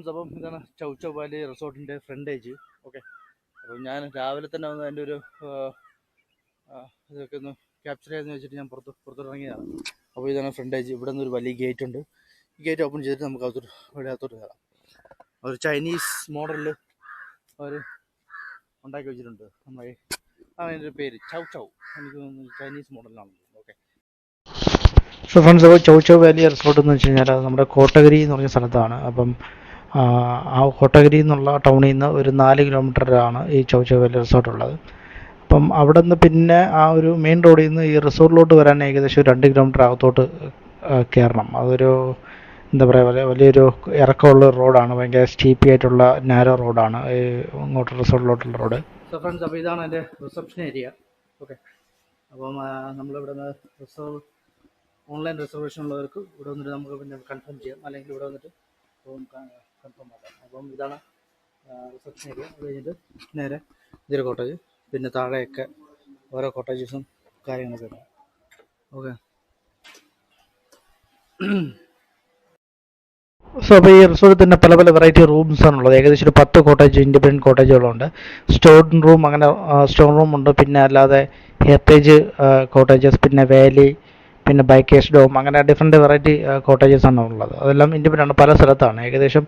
Friends, അപ്പം ഇതാണ് ചൗ Valley റിസോർട്ടിൻ്റെ ഫ്രണ്ടേജ്. ഓക്കെ, അപ്പോൾ ഞാൻ രാവിലെ തന്നെ വന്ന് അതിൻ്റെ ഒരു ഇതൊക്കെ ഒന്ന് ക്യാപ്ചർ ചെയ്യാമെന്ന് വെച്ചിട്ട് ഞാൻ പുറത്തിറങ്ങിയതാണ്. അപ്പോൾ ഇതാണ് ഫ്രണ്ടേജ്. ഇവിടെ നിന്ന് ഒരു വലിയ ഗേറ്റ് ഉണ്ട്. ഈ ഗേറ്റ് ഓപ്പൺ ചെയ്തിട്ട് നമുക്ക് അകത്തോട്ട് കയറാം. ഒരു ചൈനീസ് മോഡലിൽ അവർ ഉണ്ടാക്കി വെച്ചിട്ടുണ്ട്. അതിൻ്റെ ഒരു പേര് ചൗ. എനിക്ക് തോന്നുന്നു ചൈനീസ് മോഡലിലാണ്. ഓക്കെ, സോ ഫ്രണ്ട്സ്, അപ്പോൾ ചൗ വാലി റിസോർട്ട് എന്ന് വെച്ച് കഴിഞ്ഞാൽ അത് നമ്മുടെ കോട്ടഗിരി എന്ന് പറഞ്ഞ സ്ഥലത്താണ്. അപ്പം ആ കോട്ടഗിരി എന്നുള്ള ടൗണിൽ നിന്ന് ഒരു 4 കിലോമീറ്ററാണ് ഈ ചൗ വാലി റിസോർട്ട് ഉള്ളത്. അപ്പം അവിടെ നിന്ന് പിന്നെ ആ ഒരു മെയിൻ റോഡിൽ നിന്ന് ഈ റിസോർട്ടിലോട്ട് വരാൻ ഏകദേശം ഒരു 2 കിലോമീറ്റർ അകത്തോട്ട് കയറണം. അതൊരു എന്താ പറയുക, വലിയൊരു ഇറക്കമുള്ള റോഡാണ്. ഭയങ്കര സ്റ്റീപ്പി ആയിട്ടുള്ള നാരോ റോഡാണ് ഈ ഇങ്ങോട്ട് റിസോർട്ടിലോട്ടുള്ള റോഡ്. സോ ഫ്രണ്ട്സ്, അപ്പോൾ ഇതാണ് എൻ്റെ റിസപ്ഷൻ ഏരിയ. ഓക്കെ, അപ്പം നമ്മളിവിടെ നിന്ന് ഓൺലൈൻ റിസർവേഷൻ ഉള്ളവർക്ക് ഇവിടെ വന്നിട്ട് നമുക്ക് പിന്നെ കൺഫേം ചെയ്യാം, അല്ലെങ്കിൽ ഇവിടെ വന്നിട്ട് കൺഫേം ആക്കാം. അപ്പം ഇതാണ് റിസപ്ഷൻ ഏരിയ. അത് കഴിഞ്ഞിട്ട് നേരെ ഇതൊരു കോട്ടേജ്, പിന്നെ താഴെയൊക്കെ ഓരോ കോട്ടേജസും കാര്യങ്ങളൊക്കെ ഉണ്ട്. ഓക്കെ, സോ അപ്പോൾ ഈ റിസോർട്ടിൽ തന്നെ പല വെറൈറ്റി റൂംസ് ആണുള്ളത്. ഏകദേശം ഒരു 10 കോട്ടേജ്, ഇൻഡിപെൻഡൻറ്റ് കോട്ടേജുകളുണ്ട്. സ്റ്റോൺ റൂം, അങ്ങനെ സ്റ്റോൺ റൂം ഉണ്ട്. പിന്നെ അല്ലാതെ ഹെറിറ്റേജ് കോട്ടേജസ്, പിന്നെ വാലി, പിന്നെ ബൈക്കേഴ്സ് ഡോം, അങ്ങനെ ഡിഫറെൻറ്റ് വെറൈറ്റി കോട്ടേജസ് ആണ് ഉള്ളത്. അതെല്ലാം ഇൻഡിപെൻഡൻ്റ് ആണ്, പല സ്ഥലത്താണ്. ഏകദേശം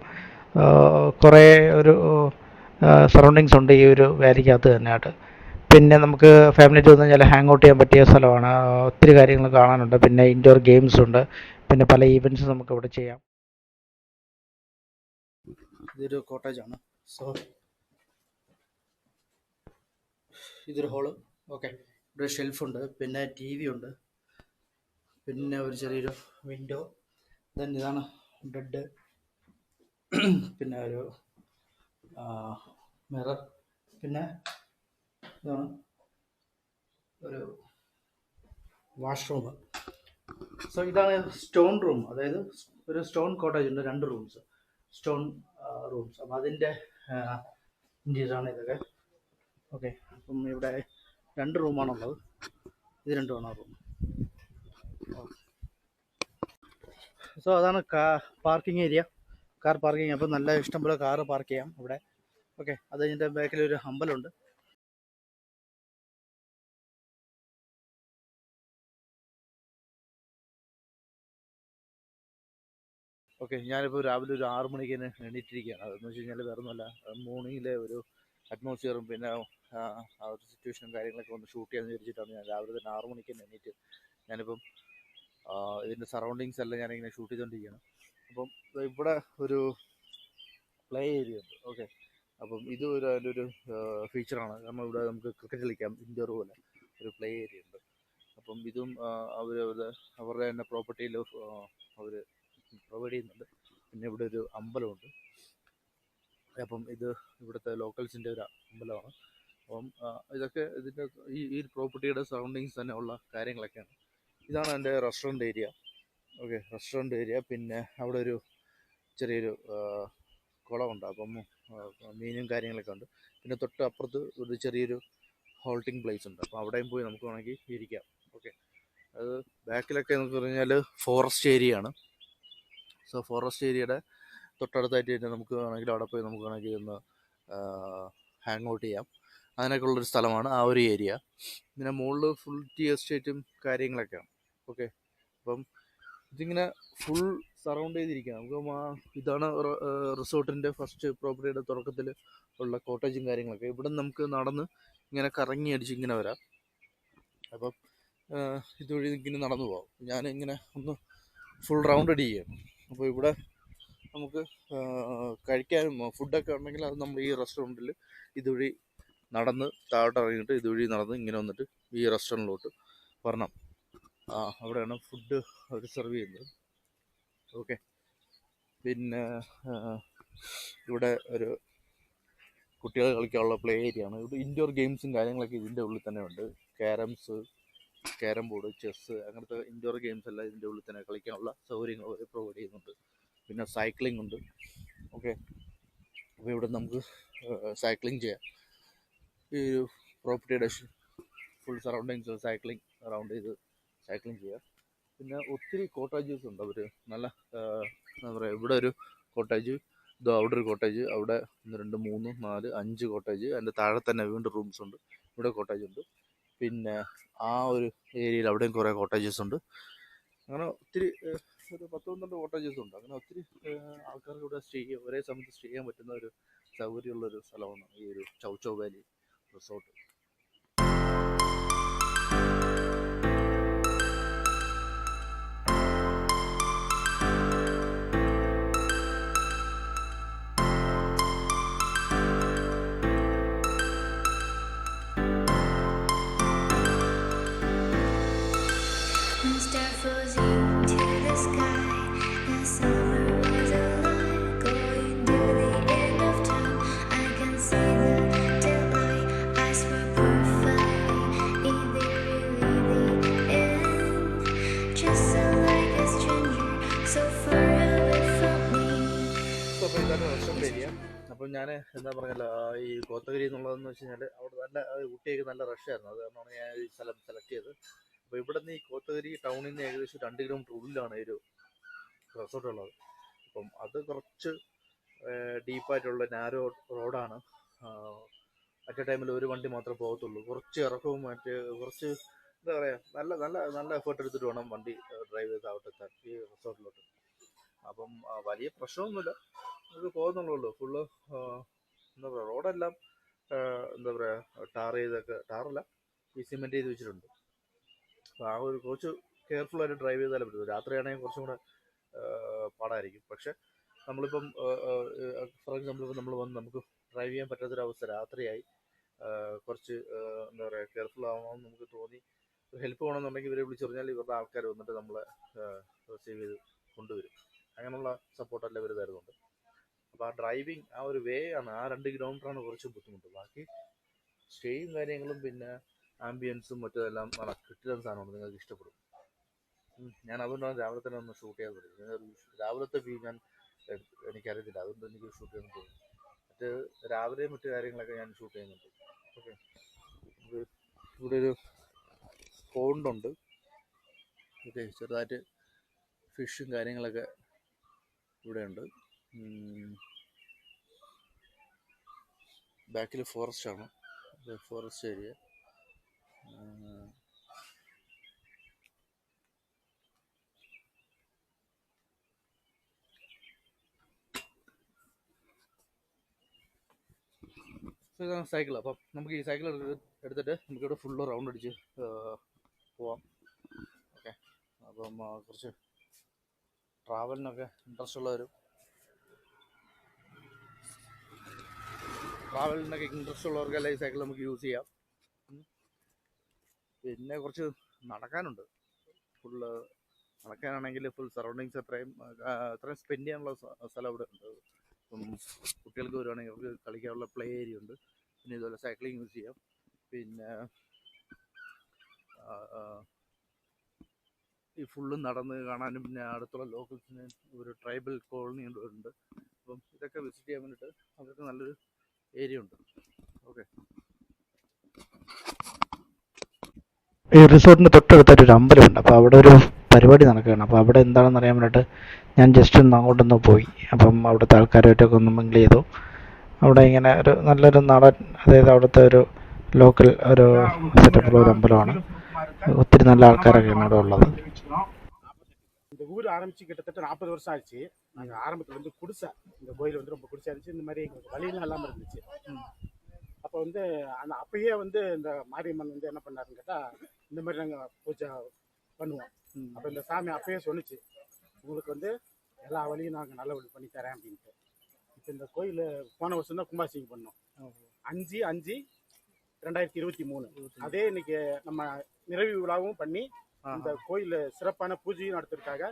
കുറേ ഒരു സറൗണ്ടിങ്സ് ഉണ്ട് ഈ ഒരു വാലിക്കകത്ത് തന്നെയായിട്ട്. പിന്നെ നമുക്ക് ഫാമിലിയായിട്ട് വന്നു കഴിഞ്ഞാൽ ഹാങ് ഔട്ട് ചെയ്യാൻ പറ്റിയ സ്ഥലമാണ്. ഒത്തിരി കാര്യങ്ങൾ കാണാനുണ്ട്. പിന്നെ ഇൻഡോർ ഗെയിംസ് ഉണ്ട്. പിന്നെ പല ഈവൻറ്റ്സ് നമുക്ക് ഇവിടെ ചെയ്യാം. ഇതൊരു കോട്ടേജാണ്. സോ ഇതൊരു ഹോള്. ഓക്കെ, ഇവിടെ ഷെൽഫുണ്ട്, പിന്നെ TV ഉണ്ട്, പിന്നെ ഒരു ചെറിയൊരു വിൻഡോ. ദെൻ ഇതാണ് ബെഡ്, പിന്നെ ഒരു മിറർ, പിന്നെ ഇതാണ് ഒരു വാഷ്റൂം. സോ ഇതാണ് സ്റ്റോൺ റൂം. അതായത് ഒരു സ്റ്റോൺ കോട്ടേജ് ഉണ്ട്, 2 റൂംസ്, സ്റ്റോൺ റൂംസ്. അപ്പം അതിൻ്റെ ഇൻറ്റീരിയറാണ് ഇതൊക്കെ. ഓക്കെ, അപ്പം ഇവിടെ 2 റൂമാണുള്ളത്. ഇത് 2 റൂം. സോ അതാണ് പാർക്കിംഗ് ഏരിയ, കാർ പാർക്കിംഗ്. അപ്പം നല്ല ഇഷ്ടംപോലെ കാറ് പാർക്ക് ചെയ്യാം ഇവിടെ. ഓക്കെ, അത് കഴിഞ്ഞിട്ട് ബാക്കിലൊരു അമ്പലമുണ്ട്. ഓക്കെ, ഞാനിപ്പോൾ രാവിലെ ഒരു 6 മണിക്ക് തന്നെ എണീറ്റിരിക്കുകയാണ്. അതെന്ന് വെച്ച് കഴിഞ്ഞാൽ വേറെ ഒന്നുമല്ല, മോർണിംഗിലെ ഒരു അറ്റ്മോസ്ഫിയറും പിന്നെ ആ ഒരു സിറ്റുവേഷനും കാര്യങ്ങളൊക്കെ ഒന്ന് ഷൂട്ട് ചെയ്യാമെന്ന് വിചാരിച്ചിട്ടാണ് ഞാൻ രാവിലെ തന്നെ 6 മണിക്ക് തന്നെ എണീറ്റ് ഞാനിപ്പം ഇതിൻ്റെ സറൗണ്ടിങ്സ് എല്ലാം ഞാനിങ്ങനെ ഷൂട്ട് ചെയ്തുകൊണ്ടിരിക്കുകയാണ്. അപ്പം ഇവിടെ ഒരു പ്ലേ ഏരിയ ഉണ്ട്. ഓക്കെ, അപ്പം ഇത് അതിൻ്റെ ഒരു ഫീച്ചറാണ്. കാരണം ഇവിടെ നമുക്ക് ക്രിക്കറ്റ് കളിക്കാം, ഇൻഡോർ പോലെ ഒരു പ്ലേ ഏരിയ ഉണ്ട്. അപ്പം ഇതും അവരുടെ തന്നെ പ്രോപ്പർട്ടിയിൽ അവർ പ്രൊവൈഡ് ചെയ്യുന്നുണ്ട്. പിന്നെ ഇവിടെ ഒരു അമ്പലമുണ്ട്. അപ്പം ഇത് ഇവിടുത്തെ ലോക്കൽസിൻ്റെ ഒരു അമ്പലമാണ്. അപ്പം ഇതൊക്കെ ഇതിൻ്റെ ഈ പ്രോപ്പർട്ടിയുടെ സറൗണ്ടിങ്സ് തന്നെ ഉള്ള കാര്യങ്ങളൊക്കെയാണ്. ഇതാണ് എൻ്റെ restaurant area. Okay, restaurant area. പിന്നെ അവിടെ ഒരു ചെറിയൊരു കുളമുണ്ട്. അപ്പം മീനും കാര്യങ്ങളൊക്കെ ഉണ്ട്. പിന്നെ തൊട്ട് അപ്പുറത്ത് ഒരു ചെറിയൊരു ഹോൾട്ടിംഗ് പ്ലേസ് ഉണ്ട്. അപ്പോൾ അവിടെയും പോയി നമുക്ക് വേണമെങ്കിൽ ഇരിക്കാം. ഓക്കെ, അത് ബാക്കിലൊക്കെ എന്ന് പറഞ്ഞാൽ ഫോറസ്റ്റ് ഏരിയ ആണ്. സോ ഫോറസ്റ്റ് ഏരിയയുടെ തൊട്ടടുത്തായിട്ട് തന്നെ നമുക്ക് വേണമെങ്കിൽ അവിടെ പോയി നമുക്ക് വേണമെങ്കിൽ ഒന്ന് ഹാങ് ഔട്ട് ചെയ്യാം. അതിനൊക്കെ ഉള്ളൊരു സ്ഥലമാണ് ആ ഒരു ഏരിയ. പിന്നെ മുകളിൽ ഫുൾ ടീ എസ്റ്റേറ്റും കാര്യങ്ങളൊക്കെയാണ്. ഓക്കെ, അപ്പം ഇതിങ്ങനെ ഫുൾ സറൗണ്ട് ചെയ്തിരിക്കുകയാണ്. നമുക്ക് ഇതാണ് റിസോർട്ടിൻ്റെ ഫസ്റ്റ് പ്രോപ്പർട്ടിയുടെ തുടക്കത്തിൽ ഉള്ള കോട്ടേജും കാര്യങ്ങളൊക്കെ. ഇവിടെ നമുക്ക് നടന്ന് ഇങ്ങനെ കറങ്ങി അടിച്ച് ഇങ്ങനെ വരാം. അപ്പം ഇതുവഴി ഇങ്ങനെ നടന്നു പോകാം. ഞാനിങ്ങനെ ഒന്ന് ഫുൾ റൗണ്ട് അടിക്കുകയാണ്. അപ്പോൾ ഇവിടെ നമുക്ക് കഴിക്കാനും ഫുഡൊക്കെ ഉണ്ടെങ്കിൽ അത് നമ്മൾ ഈ റെസ്റ്റോറൻറ്റിൽ ഇതുവഴി നടന്ന് താഴോട്ട് ഇറങ്ങിയിട്ട് ഇതുവഴി നടന്ന് ഇങ്ങനെ വന്നിട്ട് ഈ റെസ്റ്റോറൻറ്റിലോട്ട് വരണം. അവിടെയാണ് ഫുഡ് അവർ സെർവ് ചെയ്യുന്നത്. ഓക്കെ, പിന്നെ ഇവിടെ ഒരു കുട്ടികൾ കളിക്കാനുള്ള പ്ലേ ഏരിയ ആണ്. ഇവിടെ ഇൻഡോർ ഗെയിംസും കാര്യങ്ങളൊക്കെ ഇതിൻ്റെ ഉള്ളിൽ തന്നെ ഉണ്ട്. ക്യാരം ബോർഡ്, ചെസ്സ്, അങ്ങനത്തെ ഇൻഡോർ ഗെയിംസ് എല്ലാം ഇതിൻ്റെ ഉള്ളിൽ തന്നെ കളിക്കാനുള്ള സൗകര്യങ്ങൾ അവർ പ്രൊവൈഡ് ചെയ്യുന്നുണ്ട്. പിന്നെ സൈക്ലിംഗ് ഉണ്ട്. ഓക്കെ, അപ്പോൾ ഇവിടെ നമുക്ക് സൈക്ലിംഗ് ചെയ്യാം. ഈ ഒരു പ്രോപ്പർട്ടിയുടെ ഫുൾ സറൗണ്ടിങ്സ് സൈക്ലിംഗ് അറൗണ്ട് ചെയ്ത് സൈക്ലിംഗ് ചെയ്യാം. പിന്നെ ഒത്തിരി കോട്ടേജസ് ഉണ്ട്. അവർ നല്ല എന്താ പറയുക, ഇവിടെ ഒരു കോട്ടേജ്, ഇതോ അവിടെ ഒരു കോട്ടേജ്, അവിടെ 1 2 3 4 5 കോട്ടേജ്, അതിൻ്റെ താഴെ തന്നെ വീണ്ടും റൂംസ് ഉണ്ട്, ഇവിടെ കോട്ടേജ് ഉണ്ട്. പിന്നെ ആ ഒരു ഏരിയയിൽ അവിടെയും കുറേ കോട്ടേജസ് ഉണ്ട്. അങ്ങനെ ഒത്തിരി ഒരു 10 12 കോട്ടേജസ് ഉണ്ട്. അങ്ങനെ ഒത്തിരി ആൾക്കാർക്ക് ഇവിടെ സ്റ്റേ ചെയ്യാൻ, ഒരേ സമയത്ത് സ്റ്റേ ചെയ്യാൻ പറ്റുന്ന ഒരു സൗകര്യമുള്ളൊരു സ്ഥലമാണ് ഈ ഒരു chow chow valley resort. One star flows into the sky. The summer was alive, going to the end of time. I can see the daylight. Eyes were perfect. Is it really the end? Just like a stranger, so far away from me. അപ്പോൾ ഇതാണ് restaurant area. അപ്പം ഞാൻ എന്താ പറഞ്ഞല്ലോ, ഈ കോത്തഗിരി എന്നുള്ളതെന്ന് വെച്ച് കഴിഞ്ഞാൽ അവിടെ നല്ല ഊട്ടിയൊക്കെ നല്ല റഷായിരുന്നു. അത് കാരണമാണ് ഞാൻ ഈ സ്ഥലം സെലക്ട് ചെയ്തത്. അപ്പോൾ ഇവിടെ നിന്ന് ഈ കോത്തഗിരി ടൗണിൽ നിന്ന് ഏകദേശം 2 കിലോമീറ്റർ ഉള്ളിലാണ് ഈ ഒരു റിസോർട്ട് ഉള്ളത്. അപ്പം അത് കുറച്ച് ഡീപ്പായിട്ടുള്ള നാരോ റോഡാണ്. അറ്റ് എ ടൈമിൽ ഒരു വണ്ടി മാത്രമേ പോകത്തുള്ളൂ. കുറച്ച് ഇറക്കവും കുറച്ച് എന്താ പറയുക, നല്ല നല്ല നല്ല എഫേർട്ട് എടുത്തിട്ട് വേണം വണ്ടി ഡ്രൈവ് ചെയ്ത് അവിടെത്താൻ ഈ റിസോർട്ടിലോട്ട്. അപ്പം വലിയ പ്രശ്നമൊന്നുമില്ല, നമുക്ക് പോകുന്നുള്ളൂ. ഫുള്ള് എന്താ പറയുക, റോഡെല്ലാം എന്താ പറയുക ടാറല്ല, ഈ സിമെൻറ്റ് ചെയ്ത് വെച്ചിട്ടുണ്ട്. അപ്പോൾ ആ ഒരു കുറച്ച് കെയർഫുള്ളായിട്ട് ഡ്രൈവ് ചെയ്താലേ പറ്റുള്ളൂ. രാത്രിയാണെങ്കിൽ കുറച്ചും കൂടെ പാടായിരിക്കും. പക്ഷെ നമ്മളിപ്പം ഫോർ എക്സാമ്പിൾ ഇപ്പം നമ്മൾ വന്ന് നമുക്ക് ഡ്രൈവ് ചെയ്യാൻ പറ്റാത്തൊരവസ്ഥ, രാത്രിയായി, കുറച്ച് എന്താ പറയുക കെയർഫുൾ ആവണമെന്ന് നമുക്ക് തോന്നി, ഹെൽപ്പ് വേണമെന്നുണ്ടെങ്കിൽ ഇവരെ വിളിച്ചു പറഞ്ഞാൽ ഇവരുടെ ആൾക്കാർ വന്നിട്ട് നമ്മളെ റിസീവ് ചെയ്ത് കൊണ്ടുവരും. അങ്ങനെയുള്ള സപ്പോർട്ടെല്ലാം ഇവർ തരുന്നുണ്ട്. അപ്പോൾ ആ ഡ്രൈവിങ് ആ ഒരു വേ ആണ്, ആ 2 കിലോമീറ്ററാണ് കുറച്ച് ബുദ്ധിമുട്ട്. ബാക്കി സ്റ്റേയും കാര്യങ്ങളും പിന്നെ ആംബിയൻസും മറ്റെല്ലാം നല്ല കിട്ടുന്ന സാധനമാണ്, നിങ്ങൾക്ക് ഇഷ്ടപ്പെടും. ഞാൻ അതുകൊണ്ടാണ് രാവിലെ തന്നെ ഒന്ന് ഷൂട്ട് ചെയ്യാൻ തുടങ്ങി. രാവിലത്തെ വ്യൂ എനിക്കറിയത്തില്ല, അതുകൊണ്ട് എനിക്ക് ഷൂട്ട് ചെയ്യാൻ തോന്നി. മറ്റ് രാവിലെയും മറ്റു കാര്യങ്ങളൊക്കെ ഞാൻ ഷൂട്ട് ചെയ്യുന്നുണ്ട്. ഓക്കെ, ഇവിടെ ഒരു പോണ്ടുണ്ട്. ഓക്കെ, ചെറുതായിട്ട് ഫിഷും കാര്യങ്ങളൊക്കെ ഇവിടെയുണ്ട്. ബാക്കിൽ ഫോറസ്റ്റ് ആണ്, ഫോറസ്റ്റ് ഏരിയ. ഇതാണ് സൈക്കിൾ. അപ്പം നമുക്ക് ഈ സൈക്കിൾ എടുത്തിട്ട് നമുക്കിവിടെ ഫുള്ള് റൗണ്ട് അടിച്ച് പോവാം. ഓക്കെ, അപ്പം കുറച്ച് ട്രാവലിനൊക്കെ ഇൻട്രസ്റ്റ് ഉള്ളവരും ഉള്ളവർക്കെല്ലാം ഈ സൈക്കിൾ നമുക്ക് യൂസ് ചെയ്യാം. പിന്നെ കുറച്ച് നടക്കാനുണ്ട്. ഫുള്ള് നടക്കാനാണെങ്കിൽ ഫുൾ സറൗണ്ടിങ്സ് അത്രയും സ്പെൻഡ് ചെയ്യാനുള്ള സ്ഥലം ഇവിടെ ഉണ്ട്. ഇപ്പം കുട്ടികൾക്ക് വരുവാണെങ്കിൽ അവർക്ക് കളിക്കാനുള്ള പ്ലേ ഏരിയ ഉണ്ട്. പിന്നെ ഇതുപോലെ സൈക്ലിംഗ് യൂസ് ചെയ്യാം. പിന്നെ ഈ ഫുള്ളും നടന്ന് കാണാനും, പിന്നെ അടുത്തുള്ള ലോക്കൽസിന് ഒരു ട്രൈബൽ കോളനി ഉണ്ട്. അപ്പം ഇതൊക്കെ വിസിറ്റ് ചെയ്യാൻ വേണ്ടിയിട്ട് അവർക്ക് നല്ലൊരു ഏരിയ ഉണ്ട്. ഓക്കെ, ഈ റിസോർട്ടിന് തൊട്ടടുത്തൊരു അമ്പലമുണ്ട്. അപ്പോൾ അവിടെ ഒരു പരിപാടി നടക്കുകയാണ്. അപ്പോൾ അവിടെ എന്താണെന്ന് അറിയാൻ വേണ്ടിയിട്ട് ഞാൻ ജസ്റ്റ് ഒന്ന് അങ്ങോട്ടൊന്ന് പോയി. അപ്പം അവിടുത്തെ ആൾക്കാരുമായിട്ടൊക്കെ ഒന്ന് മിങ്കിൾ ചെയ്തു. അവിടെ ഇങ്ങനെ ഒരു നല്ലൊരു നാടൻ, അതായത് അവിടുത്തെ ഒരു ലോക്കൽ ഒരു സെറ്റപ്പുള്ള ഒരു അമ്പലമാണ്. ഒത്തിരി നല്ല ആൾക്കാരൊക്കെയാണ് അവിടെ ഉള്ളത്. இந்த ஊர் ஆரம்பிச்சு கிட்டத்தட்ட 40 வருஷம் ஆச்சு. நாங்கள் ஆரம்பத்தில் வந்து குடிசை, இந்த கோயில் வந்து ரொம்ப குடிசா இருந்துச்சு. இந்த மாதிரி எங்களுக்கு வழியெல்லாம் இல்லாமல் இருந்துச்சு. அப்போ வந்து அப்பயே வந்து இந்த மாரியம்மன் வந்து என்ன பண்ணாருன்னு கேட்டால், இந்த மாதிரி நாங்கள் பூஜை பண்ணுவோம். அப்போ இந்த சாமி அப்பயே சொன்னிச்சு, உங்களுக்கு வந்து எல்லா வழியும் நாங்கள் நல்ல வழி பண்ணி தரேன் அப்படின்ட்டு. இப்போ இந்த கோயில் போன வருஷம் தான் கும்பாபிஷேகம் பண்ணோம், 5/5/2023. அதே இன்னைக்கு நம்ம நிறைவு விழாவும் பண்ணி இந்த கோயில் சிறப்பான பூஜையும் நடத்துறதுக்காக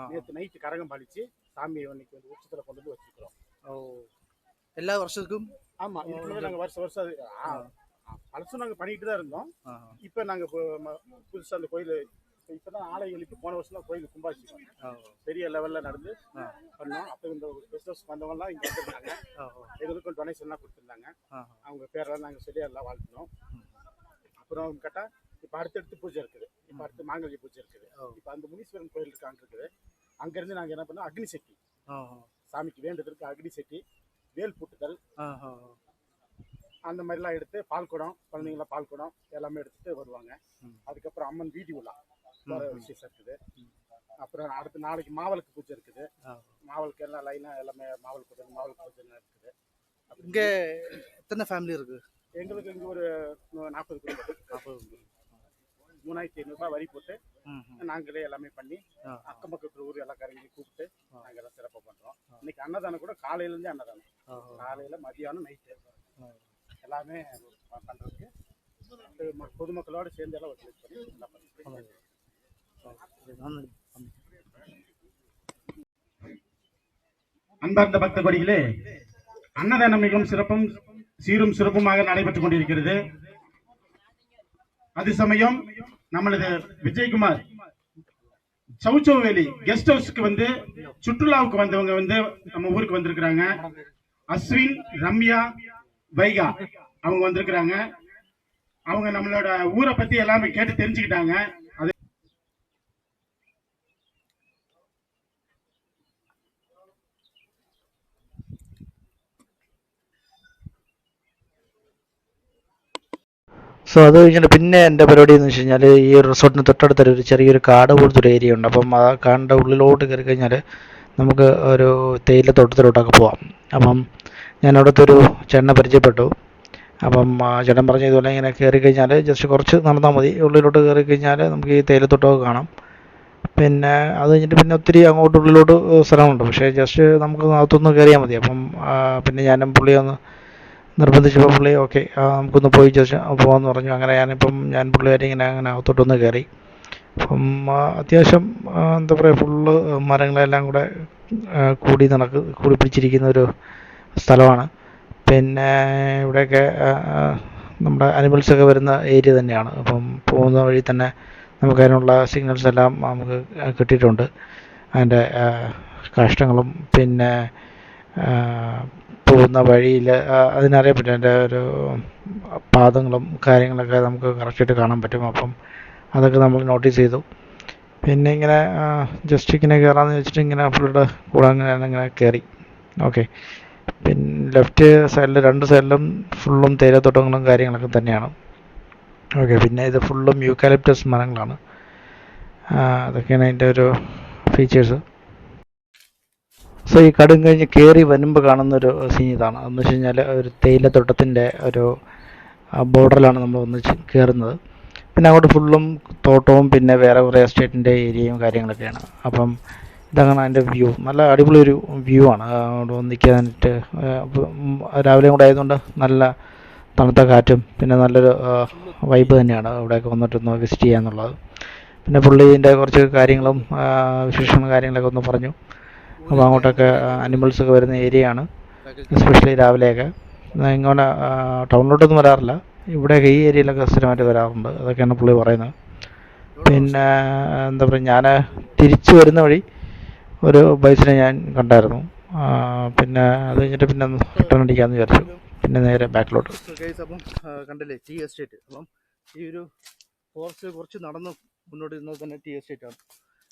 நேற்று நைட்டு கரகம் பாலிச்சு சாமியை இன்னைக்கு வந்து உச்சத்தில் கொண்டு வந்து வச்சிருக்கிறோம். എല്ലാ വർഷത്തും ஆமாம், இதுக்குள்ளே நாங்கள் வருஷம் பழசும் நாங்கள் பண்ணிட்டு தான் இருந்தோம். இப்போ நாங்கள் புதுசாக அந்த கோயில் இப்போ தான் ஆலயங்களுக்கு போன வருஷம் தான் கோயில் கும்பாபிஷேகம் பெரிய லெவலில் நடந்து பண்ணோம். அப்போ இந்த பிஸ்னஸ் வந்தவங்கலாம் இங்கே வந்துருந்தாங்க, எங்களுக்கும் டொனேஷன்லாம் கொடுத்துருந்தாங்க. அவங்க பேரெல்லாம் நாங்கள் சரியாக எல்லாம் வாழ்த்துனோம். அப்புறம் கேட்டால் இப்போ அடுத்தடுத்து பூஜை இருக்குது. இப்போ அடுத்து மாங்கல்ய பூஜை இருக்குது. இப்போ அந்த முனீஸ்வரன் கோயில் இருக்காங்க இருக்குது. அங்கேருந்து நாங்கள் என்ன பண்ணோம், அக்னி சக்தி சாமிக்கு வேண்டுதலுக்கு அக்னி செட்டி, வேல் பூட்டுதல், அந்த மாதிரிலாம் எடுத்து பால் குடம், குழந்தைங்களாம் பால் குடம் எல்லாமே எடுத்துட்டு வருவாங்க. அதுக்கப்புறம் அம்மன் வீதி உலா வர விசேஷம் இருக்குது. அப்புறம் அடுத்த நாளைக்கு மாவளுக்கு பூஜை இருக்குது. மாவளுக்கு எல்லாம் லைனாக எல்லாமே மாவல் பூஜை இருக்குது. இங்கே எத்தனை ஃபேமிலி இருக்கு? எங்களுக்கு இங்கே ஒரு 40 குடும்பம். 3500 வரி போட்டு நாங்களே எல்லாமே பண்ணி அக்கம் பக்கத்து ஊர் எல்லா காரங்களையும் கூப்பிட்டு நாங்கள் எல்லாம் சிறப்பாக பண்ணுறோம். இன்னைக்கு அன்னதானம் கூட காலையிலேருந்தே அன்னதானம், காலையில் மதியானம் நைட்டு எல்லாமே பண்ணுறதுக்கு பொதுமக்களோடு சேர்ந்து எல்லாம் ஒத்துழைப்பு பண்ணி எல்லாம் பண்ணிட்டு அன்பார்ந்த பக்த கொடிகளே, அன்னதானம் மிகவும் சிறப்பும் சீரும் சிறப்புமாக நடைபெற்றுக் கொண்டிருக்கிறது. அது சமயம் நம்மளது விஜயகுமார் சவுச்சௌவேலி கெஸ்ட் ஹவுஸ்க்கு வந்து சுற்றுலாவுக்கு வந்தவங்க வந்து நம்ம ஊருக்கு வந்திருக்கிறாங்க. அஸ்வின், ரம்யா, வைகா அவங்க வந்திருக்கிறாங்க. அவங்க நம்மளோட ஊரை பத்தி எல்லாமே கேட்டு தெரிஞ்சுக்கிட்டாங்க. സോ അത് കഴിഞ്ഞിട്ട് പിന്നെ എൻ്റെ പരിപാടി എന്ന് വെച്ച് കഴിഞ്ഞാൽ ഈ റിസോർട്ടിന് തൊട്ടടുത്തൊരു ചെറിയൊരു കാട് പോലത്തെ ഒരു ഏരിയ ഉണ്ട്. അപ്പം ആ കാടിൻ്റെ ഉള്ളിലോട്ട് കയറി കഴിഞ്ഞാൽ നമുക്ക് ഒരു തേയിലത്തോട്ടത്തിലോട്ടൊക്കെ പോവാം. അപ്പം ഞാൻ അവിടുത്തെ ഒരു ചേട്ടനെ പരിചയപ്പെട്ടു. അപ്പം ചേട്ടൻ പറഞ്ഞ ഇതുപോലെ ഇങ്ങനെ കയറി കഴിഞ്ഞാൽ ജസ്റ്റ് കുറച്ച് നടന്നാൽ മതി, ഉള്ളിലോട്ട് കയറി കഴിഞ്ഞാൽ നമുക്ക് ഈ തേയിലത്തോട്ടമൊക്കെ കാണാം. പിന്നെ അത് കഴിഞ്ഞിട്ട് പിന്നെ ഒത്തിരി അങ്ങോട്ട് ഉള്ളിലോട്ട് സ്ഥലമുണ്ട്, പക്ഷേ ജസ്റ്റ് നമുക്ക് അകത്തൊന്ന് കയറിയാൽ മതി. അപ്പം പിന്നെ ഞാനും പുള്ളിയെ ഒന്ന് നിർബന്ധിച്ചപ്പോൾ പുള്ളി ഓക്കെ നമുക്കൊന്ന് പോയി ജസ്റ്റ് പോകാമെന്ന് പറഞ്ഞു. അങ്ങനെ ഞാൻ പുള്ളിയായിട്ട് ഇങ്ങനെ അകത്തോട്ടൊന്ന് കയറി. അപ്പം അത്യാവശ്യം എന്താ പറയുക, ഫുള്ള് മരങ്ങളെല്ലാം കൂടെ കൂടി പിടിച്ചിരിക്കുന്ന ഒരു സ്ഥലമാണ്. പിന്നെ ഇവിടെയൊക്കെ നമ്മുടെ അനിമൽസൊക്കെ വരുന്ന ഏരിയ തന്നെയാണ്. അപ്പം പോകുന്ന വഴി തന്നെ നമുക്കതിനുള്ള സിഗ്നൽസ് എല്ലാം നമുക്ക് കിട്ടിയിട്ടുണ്ട്. അതിൻ്റെ കാഷ്ടങ്ങളും പിന്നെ പോകുന്ന വഴിയിൽ അതിനറിയാൻ പറ്റും, അതിൻ്റെ ഒരു പാദങ്ങളും കാര്യങ്ങളൊക്കെ നമുക്ക് കറക്റ്റായിട്ട് കാണാൻ പറ്റും. അപ്പം അതൊക്കെ നമ്മൾ നോട്ടീസ് ചെയ്തു. പിന്നെ ഇങ്ങനെ ജസ്റ്റ് ഇങ്ങനെ കയറാമെന്ന് വെച്ചിട്ട് ഇങ്ങനെ പുള്ളിയുടെ കൂടെ അങ്ങനെ കയറി. ഓക്കെ, പിന്നെ ലെഫ്റ്റ് സൈഡിൽ 2 സൈഡിലും ഫുള്ളും തേയിലത്തോട്ടങ്ങളും കാര്യങ്ങളൊക്കെ തന്നെയാണ്. ഓക്കെ, പിന്നെ ഇത് ഫുള്ളും യൂക്കാലിപ്റ്റസ് മരങ്ങളാണ്. അതൊക്കെയാണ് അതിൻ്റെ ഒരു ഫീച്ചേഴ്സ്. സോ ഈ കടും കഴിഞ്ഞ് കയറി വരുമ്പോൾ കാണുന്നൊരു സീൻ ഇതാണ്. എന്ന് വെച്ച് കഴിഞ്ഞാൽ ഒരു തേയിലത്തോട്ടത്തിൻ്റെ ഒരു ബോർഡറിലാണ് നമ്മൾ ഒന്നിച്ച് കയറുന്നത്. പിന്നെ അങ്ങോട്ട് ഫുള്ളും തോട്ടവും പിന്നെ വേറെ കുറേ എസ്റ്റേറ്റിൻ്റെ ഏരിയയും കാര്യങ്ങളൊക്കെയാണ്. അപ്പം ഇതാണ് അതിൻ്റെ വ്യൂ. നല്ല അടിപൊളി ഒരു വ്യൂ ആണ്. അവിടെ നിൽക്കാനായിട്ട് രാവിലെയും കൂടെ ആയതുകൊണ്ട് നല്ല തണുത്ത കാറ്റും പിന്നെ നല്ലൊരു വൈബ് തന്നെയാണ് അവിടെയൊക്കെ വന്നിട്ടൊന്ന് വിസിറ്റ് ചെയ്യാന്നുള്ളത്. പിന്നെ പുള്ളീൻ്റെ കുറച്ച് കാര്യങ്ങളും വിശേഷങ്ങളും കാര്യങ്ങളൊക്കെ ഒന്ന് പറഞ്ഞു. അപ്പോൾ അങ്ങോട്ടൊക്കെ അനിമൽസൊക്കെ വരുന്ന ഏരിയയാണ്, എസ്പെഷ്യലി രാവിലെയൊക്കെ. ഇങ്ങോട്ട് ടൗണിലോട്ടൊന്നും വരാറില്ല, ഇവിടെയൊക്കെ ഈ ഏരിയയിലൊക്കെ സ്ഥിരമായിട്ട് വരാറുണ്ട്. അതൊക്കെയാണ് പുള്ളി പറയുന്നത്. പിന്നെ എന്താ പറയുക, ഞാൻ തിരിച്ചു വരുന്ന വഴി ഒരു ബൈസിനെ ഞാൻ കണ്ടായിരുന്നു. പിന്നെ അത് കഴിഞ്ഞിട്ട് പിന്നെ റിട്ടേൺ അടിക്കാമെന്ന് വിചാരിച്ചു. പിന്നെ നേരെ ബാക്കിലോട്ട്. അപ്പം കണ്ടില്ലേ ടീ എസ്റ്റേറ്റ്. അപ്പം ഈ ഒരു ഫോറസ്റ്റ് കുറച്ച് നടന്ന് മുന്നോട്ട് ഇരുന്നത് തന്നെ ടീ എസ്റ്റേറ്റ് ആണ്.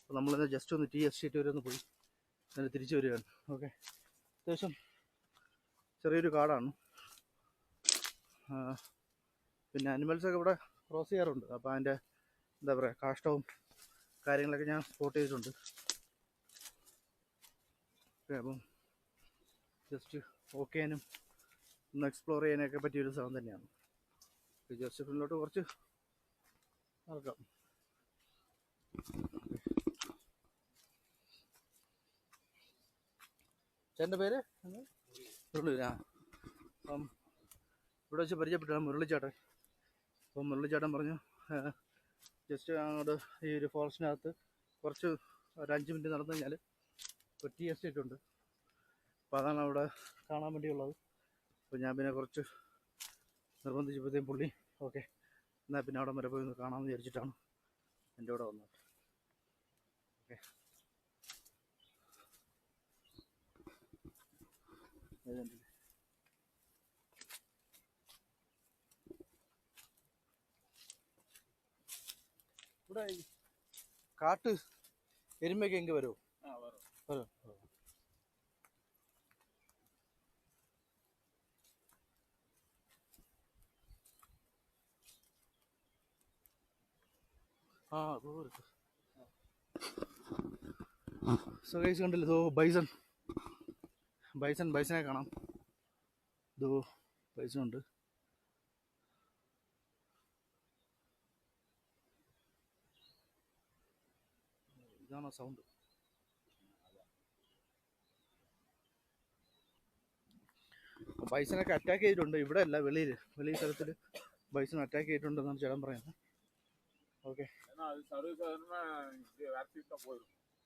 അപ്പോൾ നമ്മളിന്ന് ജസ്റ്റ് ഒന്ന് ടീ എസ്റ്റേറ്റ് വരെ ഒന്ന് പോയി എന്നിട്ട് തിരിച്ചു വരികയാണ്. ഓക്കെ, അത്യാവശ്യം ചെറിയൊരു കാടാണ്. പിന്നെ അനിമൽസൊക്കെ ഇവിടെ ക്രോസ് ചെയ്യാറുണ്ട്. അപ്പോൾ അതിൻ്റെ എന്താ പറയുക, കാഷ്ടവും കാര്യങ്ങളൊക്കെ ഞാൻ സ്പോട്ട് ചെയ്തിട്ടുണ്ട്. ഓക്കെ, അപ്പം ജസ്റ്റ് ഓക്കേനും ഒന്ന് എക്സ്പ്ലോർ ചെയ്യാനൊക്കെ പറ്റിയൊരു സ്ഥലം തന്നെയാണ്. ജസ്റ്റ് ഫ്രണ്ടിലോട്ട് കുറച്ച് നടക്കാം. ചേട്ടൻ്റെ പേര് മുരളി. അപ്പം ഇവിടെ വെച്ച് പരിചയപ്പെട്ടാണ് മുരളിച്ചേട്ടൻ. അപ്പം മുരളിച്ചേട്ടൻ പറഞ്ഞു ജസ്റ്റ് അങ്ങോട്ട് ഈ ഒരു ഫോറസ്റ്റിനകത്ത് കുറച്ച് ഒരു 5 മിനിറ്റ് നടന്നു കഴിഞ്ഞാൽ ഒരു ടീ എസ്റ്റേറ്റ് ഉണ്ട്. അപ്പോൾ അതാണ് അവിടെ കാണാൻ വേണ്ടിയുള്ളത്. അപ്പോൾ ഞാൻ പിന്നെ കുറച്ച് നിർബന്ധിച്ചപ്പോഴത്തേക്കും പുള്ളി ഓക്കെ എന്നാൽ പിന്നെ അവിടെ വരെ പോയി ഒന്ന് കാണാമെന്ന് വിചാരിച്ചിട്ടാണ് എൻ്റെ കൂടെ വന്നത്. ഓക്കെ, ഇവിടെ കാട്ട് എരുമയൊക്കെ എങ്കിൽ വരുമോ? വരും. ആ സോ ഗൈസ് കണ്ടില്ല, ഇതോ ബൈസനെ കാണാം. ഇതോ ബൈസണുണ്ട്. ഇതാണോ സൗണ്ട്? ബൈസനൊക്കെ അറ്റാക്ക് ചെയ്തിട്ടുണ്ട്. ഇവിടെ അല്ല, വെളിയിൽ സ്ഥലത്തിൽ ബൈസൺ അറ്റാക്ക് ചെയ്തിട്ടുണ്ടെന്നാണ് ചേട്ടൻ പറയുന്നത്. ഓക്കെ,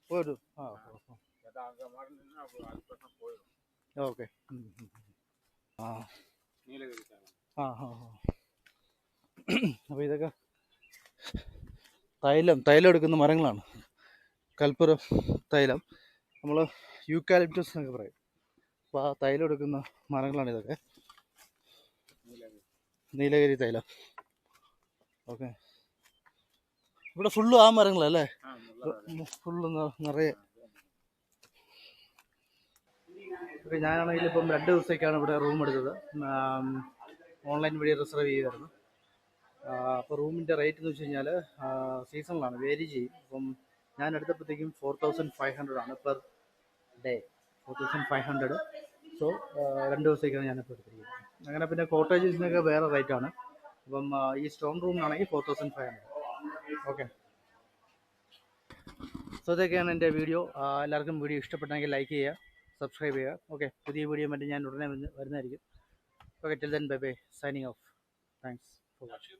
പോരും. ഓക്കെ. അപ്പോൾ ഇതൊക്കെ തൈലം എടുക്കുന്ന മരങ്ങളാണ്. കൽപ്പുരം തൈലം, നമ്മൾ യൂക്കാലിപ്റ്റസ് എന്നൊക്കെ പറയും. അപ്പോൾ ആ തൈലം എടുക്കുന്ന മരങ്ങളാണ് ഇതൊക്കെ. നീലഗിരി തൈലം. ഓക്കെ, ഇവിടെ ഫുള്ള് ആ മരങ്ങളല്ലേ, ഫുള്ള് നിറയെ. ഓക്കെ, ഞാനാണെങ്കിൽ ഇപ്പം 2 ദിവസത്തേക്കാണ് ഇവിടെ റൂം എടുത്തത്. ഓൺലൈൻ വഴി റിസർവ് ചെയ്യുമായിരുന്നു. അപ്പോൾ റൂമിൻ്റെ റേറ്റ് എന്ന് വെച്ച് കഴിഞ്ഞാൽ സീസണിലാണ്, വേരി ചെയ്യും. അപ്പം ഞാൻ എടുത്തപ്പോഴത്തേക്കും 4500 ആണ് പെർ ഡേ, 4500. സോ 2 ദിവസത്തേക്കാണ് ഞാനിപ്പോൾ എടുത്തിരിക്കുന്നത്. അങ്ങനെ പിന്നെ കോട്ടേജസിനൊക്കെ വേറെ റേറ്റാണ്. അപ്പം ഈ സ്റ്റോൺ റൂമിനാണെങ്കിൽ 4500. ഓക്കെ, സോ ഇതൊക്കെയാണ് എൻ്റെ വീഡിയോ. എല്ലാവർക്കും വീഡിയോ ഇഷ്ടപ്പെട്ടെങ്കിൽ ലൈക്ക് ചെയ്യുക, സബ്സ്ക്രൈബ് ചെയ്യുക. ഓക്കെ, പുതിയ വീഡിയോ മറ്റും ഞാൻ ഉടനെ വരുന്നതായിരിക്കും. Okay, till then bye bye, signing off. Thanks for watching.